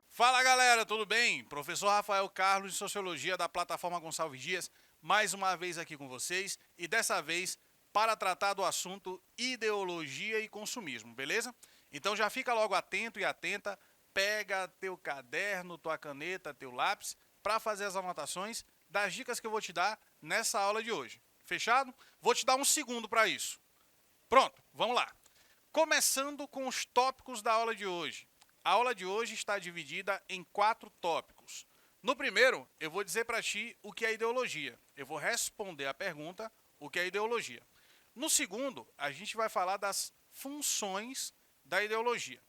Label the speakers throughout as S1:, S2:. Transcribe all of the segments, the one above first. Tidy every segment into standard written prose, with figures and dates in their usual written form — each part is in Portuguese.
S1: Fala galera, tudo bem? Professor Rafael Carlos de Sociologia da plataforma Gonçalves Dias, mais uma vez aqui com vocês e dessa vez para tratar do assunto ideologia e consumismo, beleza? Então já fica logo atento e atenta, pega teu caderno, tua caneta, teu lápis para fazer as anotações das dicas que eu vou te dar nessa aula de hoje. Fechado? Vou te dar um segundo para isso. Pronto, vamos lá. Começando com os tópicos da aula de hoje. A aula de hoje está dividida em 4 tópicos. No primeiro, eu vou dizer para ti o que é ideologia. Eu vou responder a pergunta, o que é ideologia. No segundo, a gente vai falar das funções da ideologia.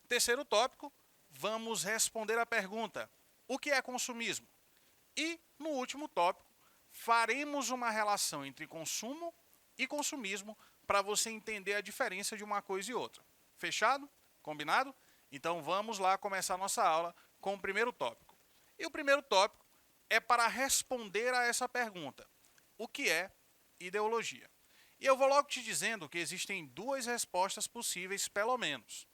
S1: Terceiro tópico, vamos responder a pergunta, o que é consumismo? E, no último tópico, faremos uma relação entre consumo e consumismo para você entender a diferença de uma coisa e outra. Fechado? Combinado? Então vamos lá começar a nossa aula com o primeiro tópico. E o primeiro tópico é para responder a essa pergunta. O que é ideologia? E eu vou logo te dizendo que existem 2 respostas possíveis, pelo menos.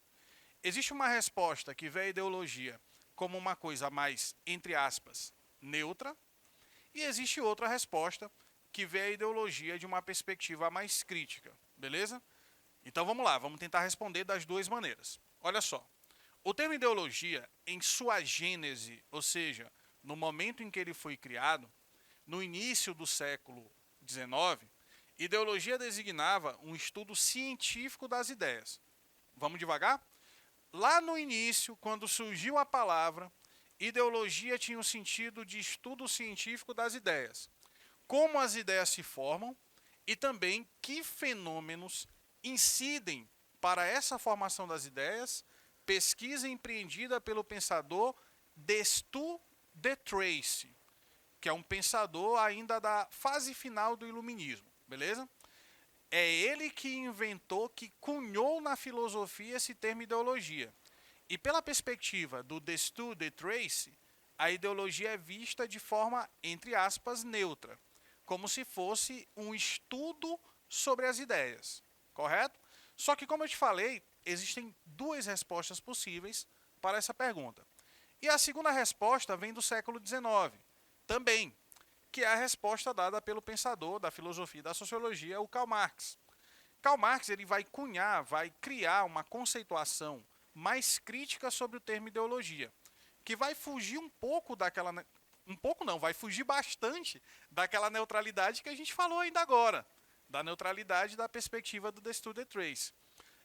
S1: Existe uma resposta que vê a ideologia como uma coisa mais, entre aspas, neutra, e existe outra resposta que vê a ideologia de uma perspectiva mais crítica, beleza? Então vamos lá, vamos tentar responder das 2 maneiras. Olha só. O termo ideologia, em sua gênese, ou seja, no momento em que ele foi criado, no início do século XIX, ideologia designava um estudo científico das ideias. Vamos devagar? Lá no início, quando surgiu a palavra, ideologia tinha o sentido de estudo científico das ideias. Como as ideias se formam e também que fenômenos incidem para essa formação das ideias. Pesquisa empreendida pelo pensador Destutt de Tracy, que é um pensador ainda da fase final do iluminismo, beleza? É ele que inventou, que cunhou na filosofia esse termo ideologia. E pela perspectiva do Destutt de Tracy, a ideologia é vista de forma, entre aspas, neutra, como se fosse um estudo sobre as ideias, correto? Só que, como eu te falei, existem 2 respostas possíveis para essa pergunta. E a segunda resposta vem do século XIX, também, que é a resposta dada pelo pensador da filosofia e da sociologia, o Karl Marx. Karl Marx ele vai cunhar, vai criar uma conceituação mais crítica sobre o termo ideologia, que vai fugir um pouco daquela... Um pouco não, vai fugir bastante daquela neutralidade que a gente falou ainda agora, da neutralidade da perspectiva do Destutt de Tracy.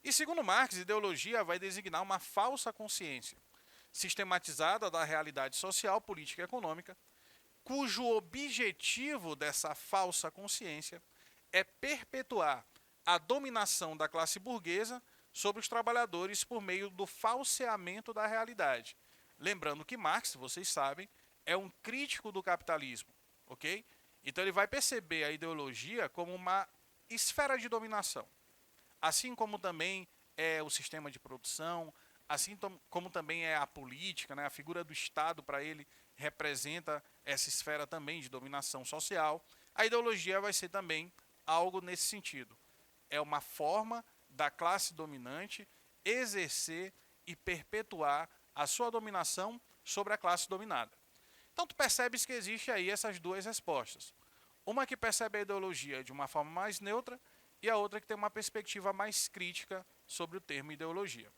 S1: E segundo Marx, ideologia vai designar uma falsa consciência, sistematizada da realidade social, política e econômica, cujo objetivo dessa falsa consciência é perpetuar a dominação da classe burguesa sobre os trabalhadores por meio do falseamento da realidade. Lembrando que Marx, vocês sabem, é um crítico do capitalismo, ok? Então ele vai perceber a ideologia como uma esfera de dominação. Assim como também é o sistema de produção, assim como também é a política, né? A figura do Estado para ele representa essa esfera também de dominação social. A ideologia vai ser também algo nesse sentido. É uma forma da classe dominante exercer e perpetuar a sua dominação sobre a classe dominada. Então tu percebes que existe aí essas 2 respostas. Uma que percebe a ideologia de uma forma mais neutra e a outra que tem uma perspectiva mais crítica sobre o termo ideologia.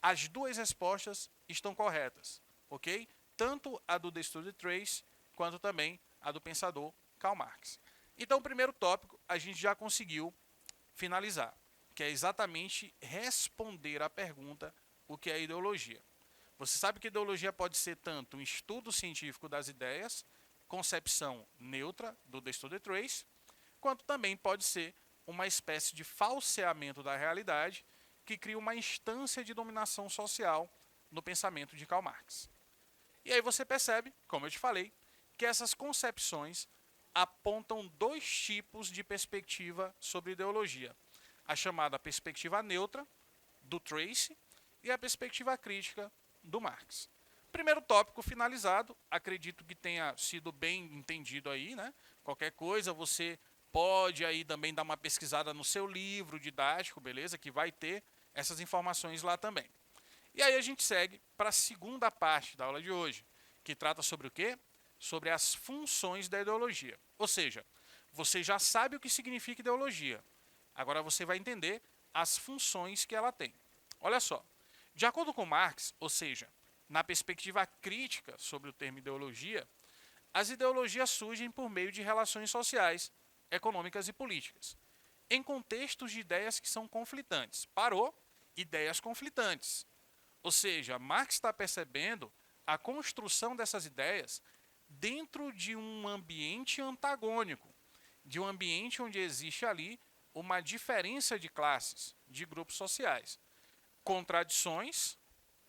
S1: As 2 respostas estão corretas, ok? Tanto a do Destutt de Tracy, quanto também a do pensador Karl Marx. Então, o primeiro tópico a gente já conseguiu finalizar, que é exatamente responder à pergunta o que é ideologia. Você sabe que ideologia pode ser tanto um estudo científico das ideias, concepção neutra do Destutt de Tracy, quanto também pode ser uma espécie de falseamento da realidade que cria uma instância de dominação social no pensamento de Karl Marx. E aí você percebe, como eu te falei, que essas concepções apontam 2 tipos de perspectiva sobre ideologia. A chamada perspectiva neutra, do Tracy, e a perspectiva crítica, do Marx. Primeiro tópico finalizado, acredito que tenha sido bem entendido aí, né? Qualquer coisa você pode aí também dar uma pesquisada no seu livro didático, beleza? Que vai ter essas informações lá também. E aí a gente segue para a segunda parte da aula de hoje, que trata sobre o quê? Sobre as funções da ideologia. Ou seja, você já sabe o que significa ideologia. Agora você vai entender as funções que ela tem. Olha só, de acordo com Marx, ou seja, na perspectiva crítica sobre o termo ideologia, as ideologias surgem por meio de relações sociais, econômicas e políticas, em contextos de ideias que são conflitantes. Parou? Ideias conflitantes. Ou seja, Marx está percebendo a construção dessas ideias dentro de um ambiente antagônico, de um ambiente onde existe ali uma diferença de classes, de grupos sociais, contradições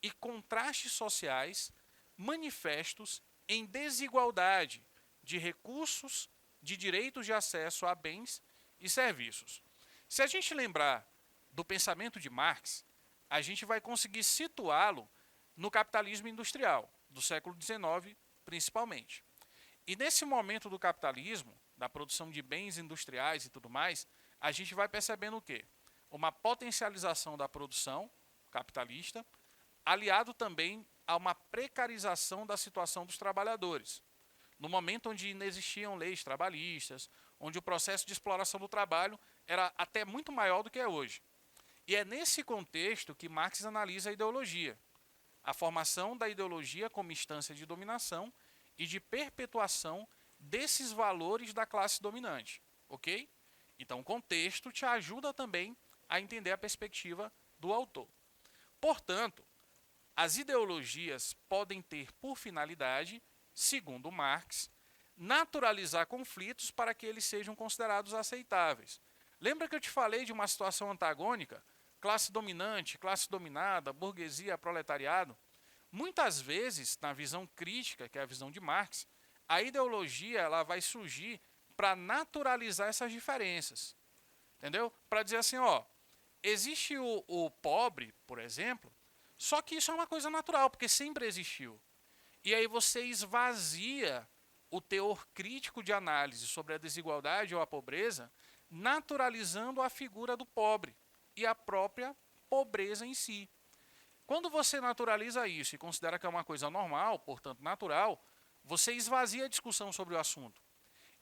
S1: e contrastes sociais manifestos em desigualdade de recursos, de direitos de acesso a bens e serviços. Se a gente lembrar do pensamento de Marx, a gente vai conseguir situá-lo no capitalismo industrial, do século XIX principalmente. E nesse momento do capitalismo, da produção de bens industriais e tudo mais, a gente vai percebendo o quê? Uma potencialização da produção capitalista, aliado também a uma precarização da situação dos trabalhadores. No momento onde não existiam leis trabalhistas, onde o processo de exploração do trabalho era até muito maior do que é hoje. E é nesse contexto que Marx analisa a ideologia, a formação da ideologia como instância de dominação e de perpetuação desses valores da classe dominante, ok? Então o contexto te ajuda também a entender a perspectiva do autor. Portanto, as ideologias podem ter por finalidade, segundo Marx, naturalizar conflitos para que eles sejam considerados aceitáveis. Lembra que eu te falei de uma situação antagônica? Classe dominante, classe dominada, burguesia, proletariado? Muitas vezes, na visão crítica, que é a visão de Marx, a ideologia ela vai surgir para naturalizar essas diferenças. Entendeu? Para dizer assim, ó, existe o pobre, por exemplo, só que isso é uma coisa natural, porque sempre existiu. E aí você esvazia o teor crítico de análise sobre a desigualdade ou a pobreza, naturalizando a figura do pobre e a própria pobreza em si. Quando você naturaliza isso e considera que é uma coisa normal, portanto natural, você esvazia a discussão sobre o assunto.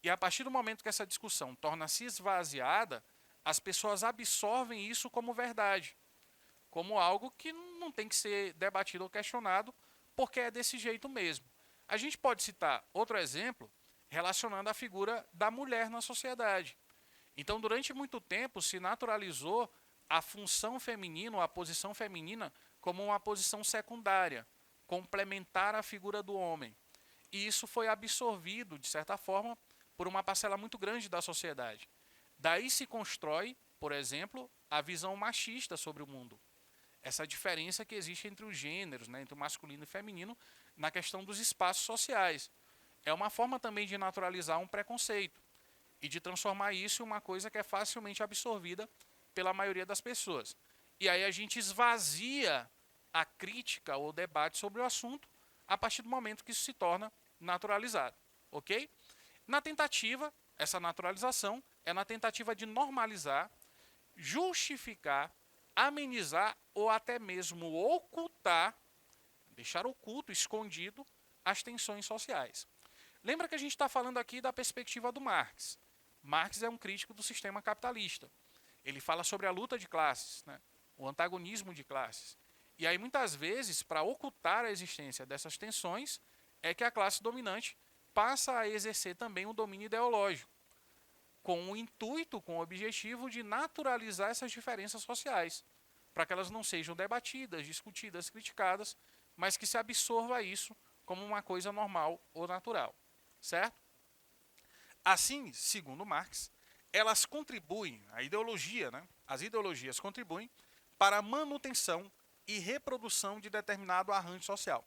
S1: E a partir do momento que essa discussão torna-se esvaziada, as pessoas absorvem isso como verdade, como algo que não tem que ser debatido ou questionado, porque é desse jeito mesmo. A gente pode citar outro exemplo relacionando a figura da mulher na sociedade. Então, durante muito tempo, se naturalizou a função feminina, a posição feminina, como uma posição secundária, complementar à figura do homem. E isso foi absorvido, de certa forma, por uma parcela muito grande da sociedade. Daí se constrói, por exemplo, a visão machista sobre o mundo. Essa diferença que existe entre os gêneros, né, entre o masculino e o feminino, na questão dos espaços sociais. É uma forma também de naturalizar um preconceito e de transformar isso em uma coisa que é facilmente absorvida pela maioria das pessoas. E aí a gente esvazia a crítica ou debate sobre o assunto a partir do momento que isso se torna naturalizado, ok? Na tentativa, essa naturalização é na tentativa de normalizar, justificar, amenizar ou até mesmo ocultar, deixar oculto, escondido, as tensões sociais. Lembra que a gente está falando aqui da perspectiva do Marx. Marx é um crítico do sistema capitalista. Ele fala sobre a luta de classes, né? O antagonismo de classes. E aí, muitas vezes, para ocultar a existência dessas tensões, é que a classe dominante passa a exercer também um domínio ideológico, com o intuito, com o objetivo de naturalizar essas diferenças sociais, para que elas não sejam debatidas, discutidas, criticadas, mas que se absorva isso como uma coisa normal ou natural, certo? Assim, segundo Marx, elas contribuem, a ideologia, né? As ideologias contribuem para a manutenção e reprodução de determinado arranjo social.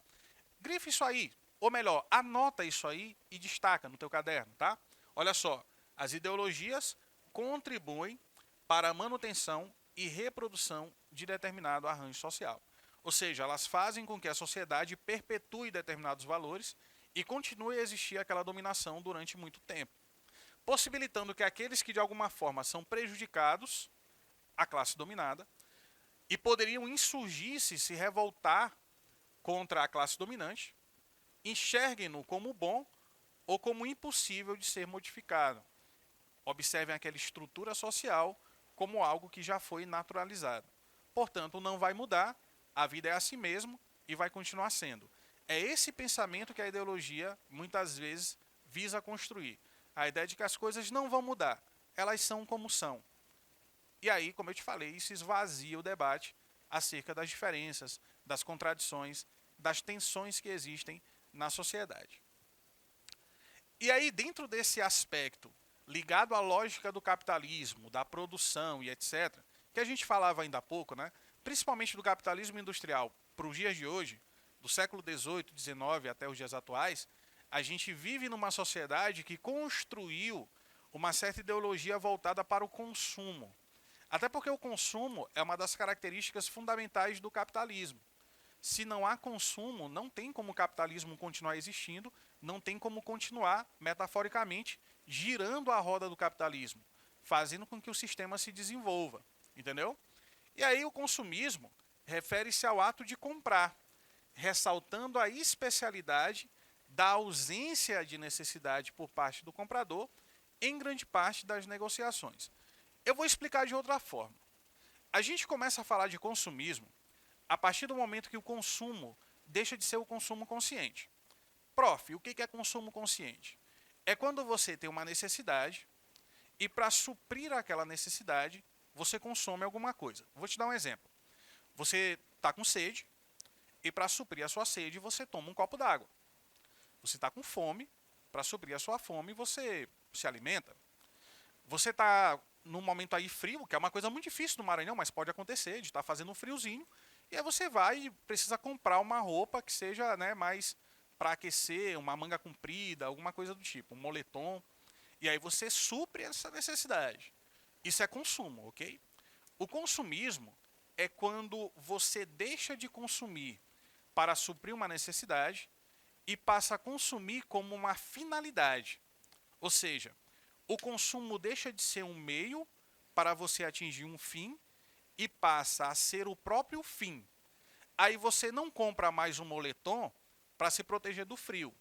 S1: Grife isso aí, ou melhor, anota isso aí e destaca no teu caderno, tá? Olha só, as ideologias contribuem para a manutenção e reprodução de determinado arranjo social. Ou seja, elas fazem com que a sociedade perpetue determinados valores e continue a existir aquela dominação durante muito tempo, possibilitando que aqueles que de alguma forma são prejudicados, a classe dominada, e poderiam insurgir-se, se revoltar contra a classe dominante, enxerguem-no como bom ou como impossível de ser modificado. Observem aquela estrutura social como algo que já foi naturalizado. Portanto, não vai mudar, a vida é assim mesmo e vai continuar sendo. É esse pensamento que a ideologia, muitas vezes, visa construir. A ideia de que as coisas não vão mudar, elas são como são. E aí, como eu te falei, isso esvazia o debate acerca das diferenças, das contradições, das tensões que existem na sociedade. E aí, dentro desse aspecto ligado à lógica do capitalismo, da produção e etc., que a gente falava ainda há pouco, né? Principalmente do capitalismo industrial para os dias de hoje, do século XVIII, XIX até os dias atuais, a gente vive numa sociedade que construiu uma certa ideologia voltada para o consumo. Até porque o consumo é uma das características fundamentais do capitalismo. Se não há consumo, não tem como o capitalismo continuar existindo, não tem como continuar, metaforicamente, girando a roda do capitalismo, fazendo com que o sistema se desenvolva, entendeu? E aí o consumismo refere-se ao ato de comprar, ressaltando a especialidade da ausência de necessidade por parte do comprador em grande parte das negociações. Eu vou explicar de outra forma. A gente começa a falar de consumismo a partir do momento que o consumo deixa de ser o consumo consciente. Prof, o que é consumo consciente? É quando você tem uma necessidade e para suprir aquela necessidade, você consome alguma coisa. Vou te dar um exemplo. Você está com sede e para suprir a sua sede, você toma um copo d'água. Você está com fome, para suprir a sua fome, você se alimenta. Você está num momento aí frio, que é uma coisa muito difícil no Maranhão, mas pode acontecer, de estar fazendo um friozinho, e aí você vai e precisa comprar uma roupa que seja, né, mais para aquecer, uma manga comprida, alguma coisa do tipo, um moletom, e aí você supre essa necessidade. Isso é consumo, ok? O consumismo é quando você deixa de consumir para suprir uma necessidade e passa a consumir como uma finalidade. Ou seja, o consumo deixa de ser um meio para você atingir um fim e passa a ser o próprio fim. Aí você não compra mais um moletom para se proteger do frio.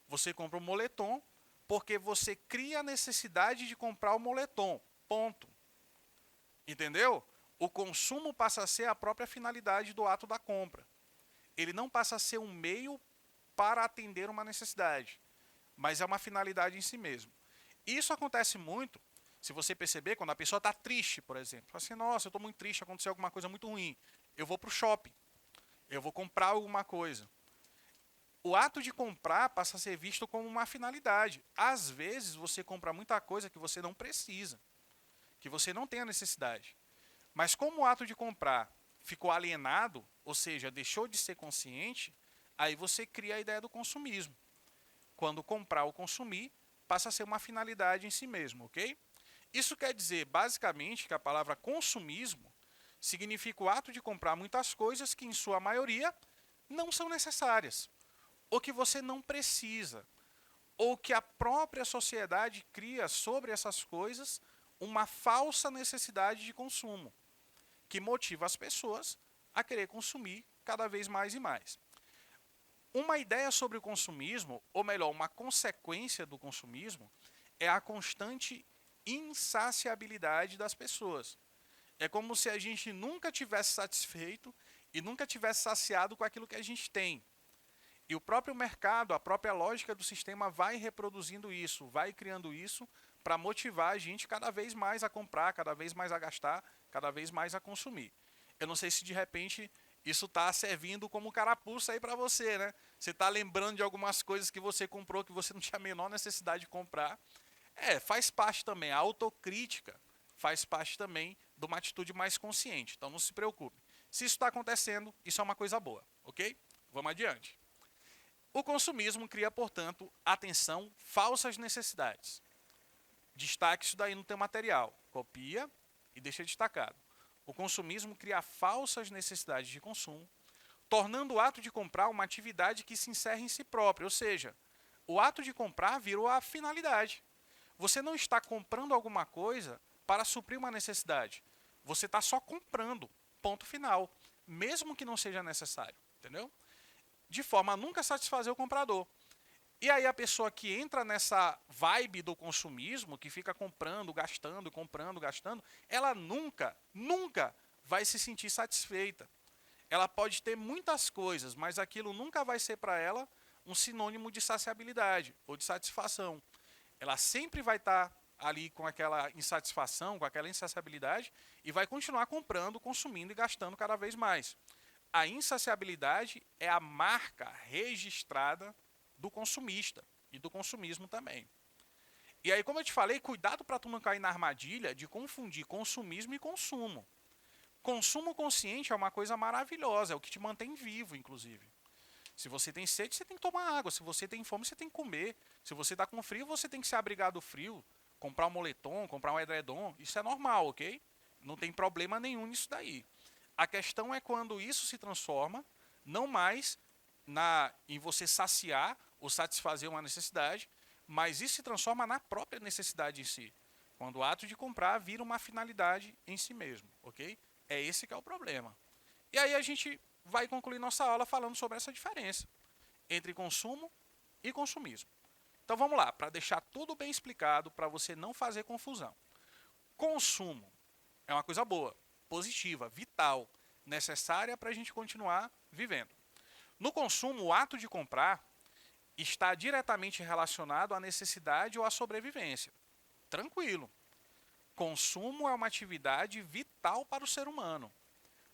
S1: Você compra um moletom porque você cria a necessidade de comprar o moletom. Ponto. Entendeu? O consumo passa a ser a própria finalidade do ato da compra. Ele não passa a ser um meio para atender uma necessidade, mas é uma finalidade em si mesmo. Isso acontece muito, se você perceber, quando a pessoa está triste, por exemplo. Fala assim, nossa, eu estou muito triste, aconteceu alguma coisa muito ruim. Eu vou para o shopping, eu vou comprar alguma coisa. O ato de comprar passa a ser visto como uma finalidade. Às vezes você compra muita coisa que você não precisa, que você não tem a necessidade. Mas como o ato de comprar ficou alienado, ou seja, deixou de ser consciente, aí você cria a ideia do consumismo. Quando comprar ou consumir, passa a ser uma finalidade em si mesmo, ok? Isso quer dizer, basicamente, que a palavra consumismo significa o ato de comprar muitas coisas que, em sua maioria, não são necessárias, ou que você não precisa, ou que a própria sociedade cria sobre essas coisas uma falsa necessidade de consumo, que motiva as pessoas a querer consumir cada vez mais e mais. Uma ideia sobre o consumismo, ou melhor, uma consequência do consumismo, é a constante insaciabilidade das pessoas. É como se a gente nunca tivesse satisfeito e nunca tivesse saciado com aquilo que a gente tem. E o próprio mercado, a própria lógica do sistema vai reproduzindo isso, vai criando isso para motivar a gente cada vez mais a comprar, cada vez mais a gastar, cada vez mais a consumir. Eu não sei se de repente isso está servindo como carapuça aí para você, né? Você está lembrando de algumas coisas que você comprou que você não tinha a menor necessidade de comprar. Faz parte também, a autocrítica faz parte também de uma atitude mais consciente. Então não se preocupe. Se isso está acontecendo, isso é uma coisa boa, ok? Vamos adiante. O consumismo cria, portanto, atenção, falsas necessidades. Destaque isso daí no teu material. Copia e deixa destacado. O consumismo cria falsas necessidades de consumo, tornando o ato de comprar uma atividade que se encerra em si própria, ou seja, o ato de comprar virou a finalidade. Você não está comprando alguma coisa para suprir uma necessidade. Você está só comprando, ponto final, mesmo que não seja necessário, entendeu? De forma a nunca satisfazer o comprador. E aí a pessoa que entra nessa vibe do consumismo, que fica comprando, gastando, ela nunca vai se sentir satisfeita. Ela pode ter muitas coisas, mas aquilo nunca vai ser para ela um sinônimo de saciabilidade ou de satisfação. Ela sempre vai estar ali com aquela insatisfação, com aquela insaciabilidade e vai continuar comprando, consumindo e gastando cada vez mais. A insaciabilidade é a marca registrada do consumista e do consumismo também. E aí, como eu te falei, cuidado para tu não cair na armadilha de confundir consumismo e consumo. Consumo consciente é uma coisa maravilhosa, é o que te mantém vivo, inclusive. Se você tem sede, você tem que tomar água. Se você tem fome, você tem que comer. Se você está com frio, você tem que se abrigar do frio. Comprar um moletom, comprar um edredom. Isso é normal, ok? Não tem problema nenhum nisso daí. A questão é quando isso se transforma, não mais em você saciar ou satisfazer uma necessidade, mas isso se transforma na própria necessidade em si. Quando o ato de comprar vira uma finalidade em si mesmo, ok? É esse que é o problema. E aí a gente vai concluir nossa aula falando sobre essa diferença entre consumo e consumismo. Então vamos lá, para deixar tudo bem explicado, para você não fazer confusão. Consumo é uma coisa boa, positiva, vital, necessária para a gente continuar vivendo. No consumo, o ato de comprar está diretamente relacionado à necessidade ou à sobrevivência. Tranquilo. Consumo é uma atividade vital para o ser humano.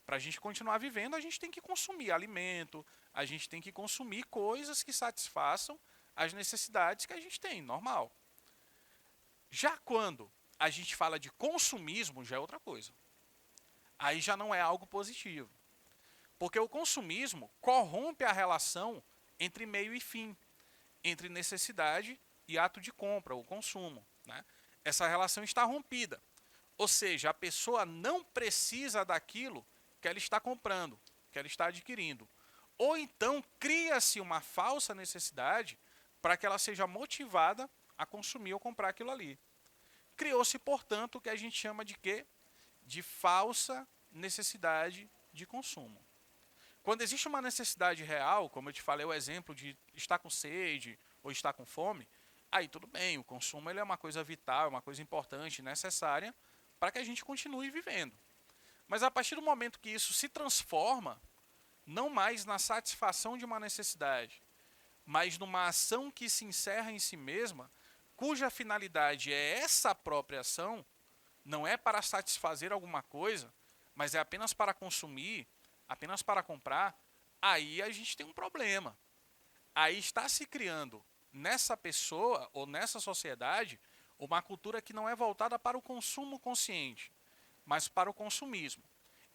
S1: Para a gente continuar vivendo, a gente tem que consumir alimento, a gente tem que consumir coisas que satisfaçam as necessidades que a gente tem, normal. Já quando a gente fala de consumismo, já é outra coisa. Aí já não é algo positivo. Porque o consumismo corrompe a relação entre meio e fim, entre necessidade e ato de compra, o consumo, né? Essa relação está rompida. Ou seja, a pessoa não precisa daquilo que ela está comprando, que ela está adquirindo. Ou então cria-se uma falsa necessidade para que ela seja motivada a consumir ou comprar aquilo ali. Criou-se, portanto, o que a gente chama de quê? De falsa necessidade de consumo. Quando existe uma necessidade real, como eu te falei o exemplo de estar com sede ou estar com fome, aí tudo bem, o consumo ele é uma coisa vital, é uma coisa importante, necessária para que a gente continue vivendo. Mas a partir do momento que isso se transforma, não mais na satisfação de uma necessidade, mas numa ação que se encerra em si mesma, cuja finalidade é essa própria ação, não é para satisfazer alguma coisa, mas é apenas para consumir, apenas para comprar, aí a gente tem um problema. Aí está se criando nessa pessoa ou nessa sociedade uma cultura que não é voltada para o consumo consciente, mas para o consumismo.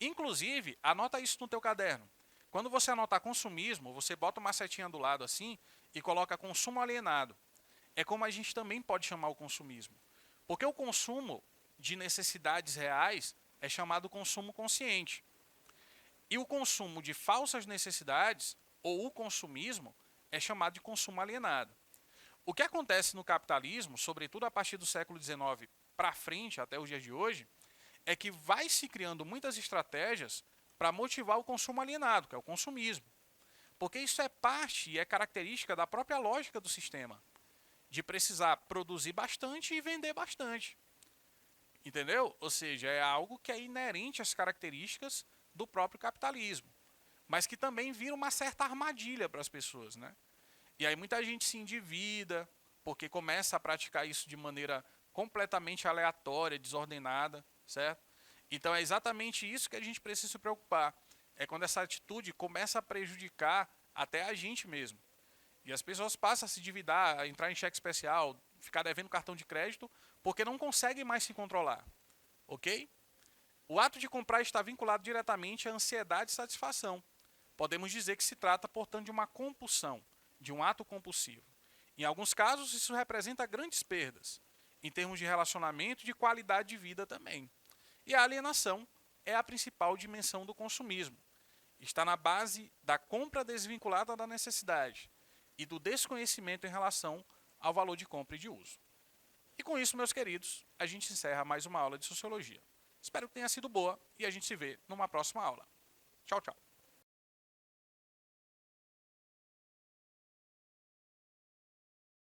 S1: Inclusive, anota isso no teu caderno. Quando você anotar consumismo, você bota uma setinha do lado assim e coloca consumo alienado. É como a gente também pode chamar o consumismo. Porque o consumo de necessidades reais é chamado consumo consciente. E o consumo de falsas necessidades, ou o consumismo, é chamado de consumo alienado. O que acontece no capitalismo, sobretudo a partir do século XIX para frente, até os dias de hoje, é que vai se criando muitas estratégias para motivar o consumo alienado, que é o consumismo. Porque isso é parte e é característica da própria lógica do sistema, de precisar produzir bastante e vender bastante. Entendeu? Ou seja, é algo que é inerente às características do próprio capitalismo, mas que também vira uma certa armadilha para as pessoas, né? E aí muita gente se endivida, porque começa a praticar isso de maneira completamente aleatória, desordenada, certo? Então é exatamente isso que a gente precisa se preocupar. É quando essa atitude começa a prejudicar até a gente mesmo. E as pessoas passam a se endividar, a entrar em cheque especial, ficar devendo cartão de crédito, porque não conseguem mais se controlar. Ok? O ato de comprar está vinculado diretamente à ansiedade e satisfação. Podemos dizer que se trata, portanto, de uma compulsão, de um ato compulsivo. Em alguns casos, isso representa grandes perdas, em termos de relacionamento e de qualidade de vida também. E a alienação é a principal dimensão do consumismo. está na base da compra desvinculada da necessidade e do desconhecimento em relação ao valor de compra e de uso. E com isso, meus queridos, a gente encerra mais uma aula de Sociologia. Espero que tenha sido boa e a gente se vê numa próxima aula. Tchau, tchau.